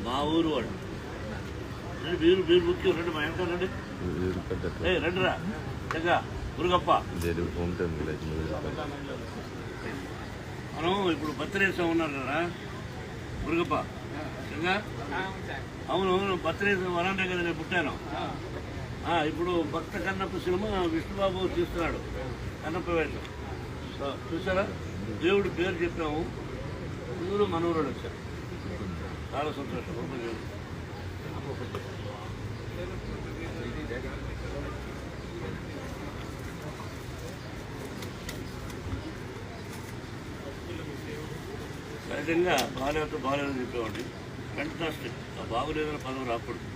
మా ఊరు వాడు మీరు ముఖ్యం రండి మా ఎంత రండి రండిరా చక్కగా మురుగప్ప మనం ఇప్పుడు బర్త్డేస్ ఉన్నారు కదా మురుగప్ప చక్కగా అవును బర్త్డేస్ వరాండే కదా నేను పుట్టాను ఇప్పుడు భక్త కన్నప్ప సినిమా విష్ణుబాబు తీస్తున్నాడు కన్నప్ప వేషం చూసారా దేవుడి పేరు చెప్పాము ఊరు మనూరుడు వచ్చారు చాలా సంతోషం సహజంగా బాగాలేదో బాగాలేదని చెప్పేవాడిని ఫెంటాస్టిక్ బాగులేదని పదం రాకూడదు